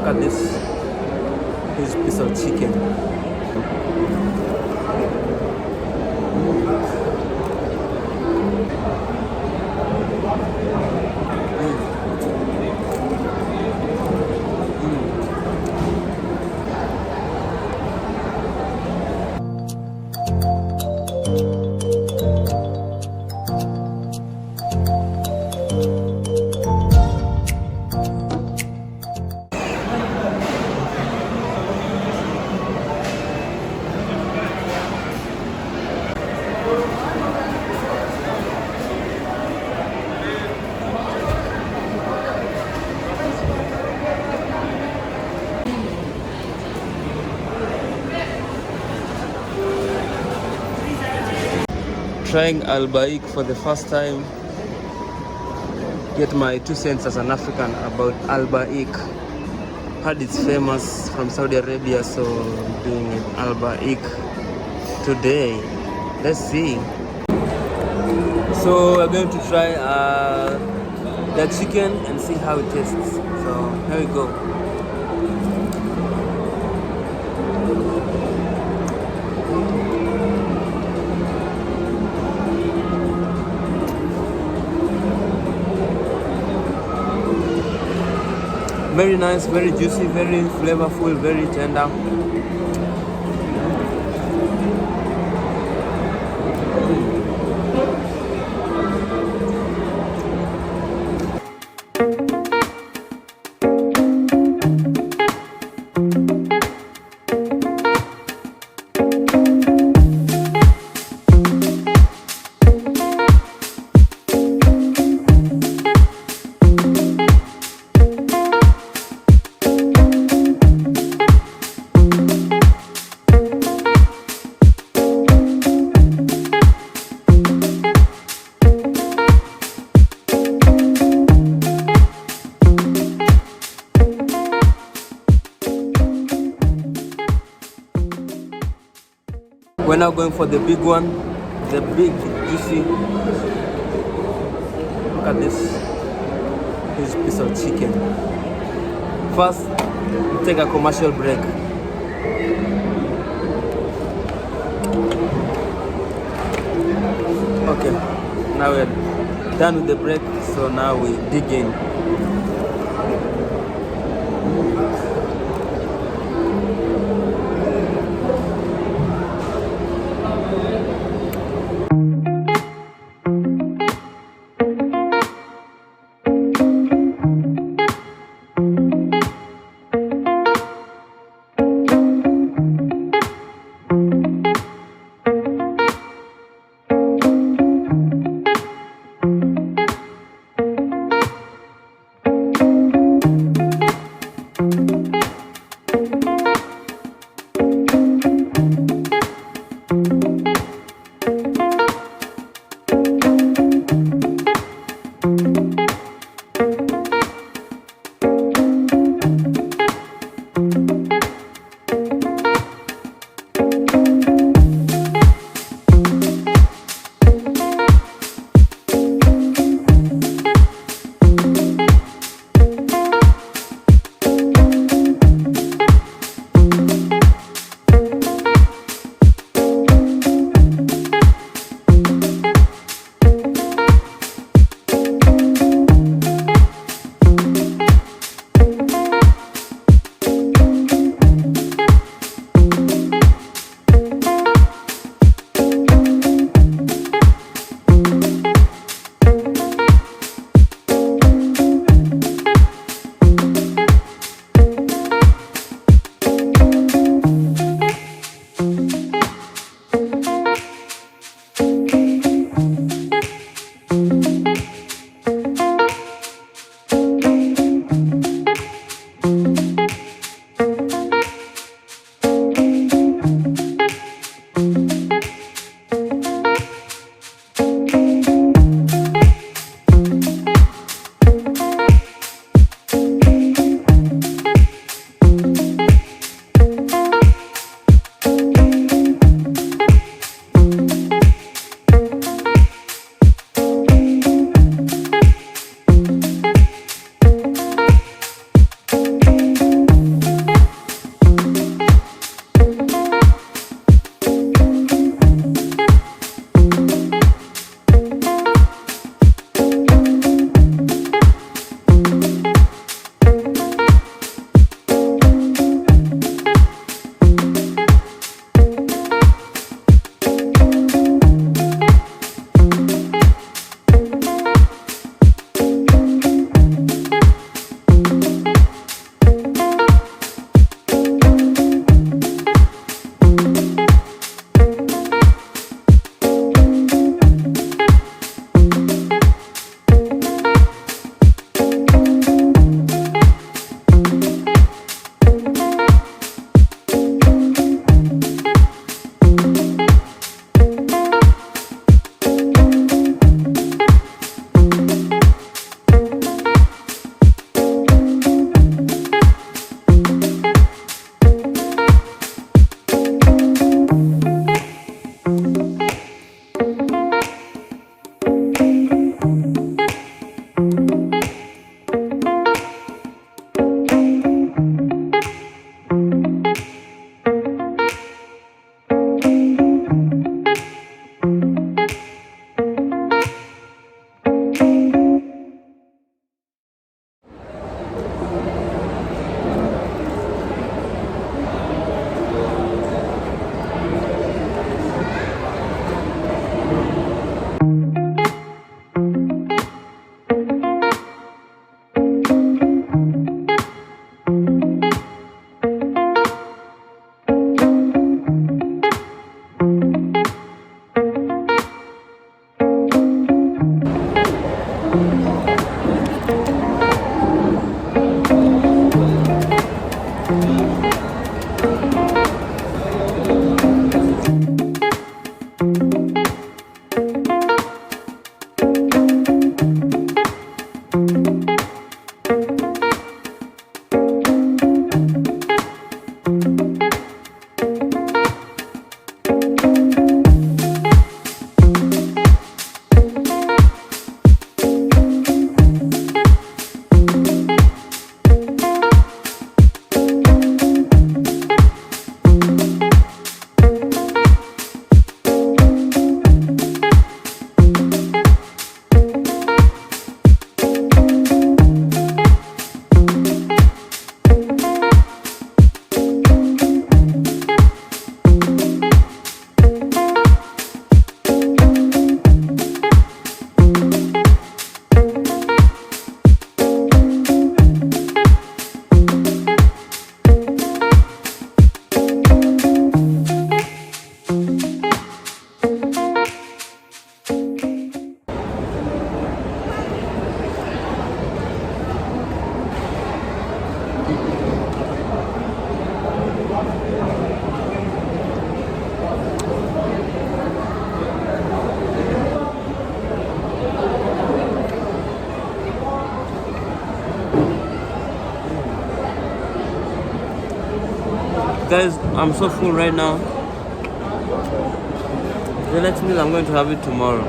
Look at this piece of chicken. Trying Albaik for the first time. Get my 2 cents as an African about Albaik. Heard it's famous from Saudi Arabia, so I'm doing it Albaik today. Let's see. So we're going to try the chicken and see how it tastes. So here we go. Very nice, very juicy, very flavorful, very tender. We're now going for the big one, the big juicy. Look at this piece of chicken. First, take a commercial break. Okay, now we're done with the break, so now we dig in. Guys, I'm so full right now. The next meal I'm going to have it tomorrow.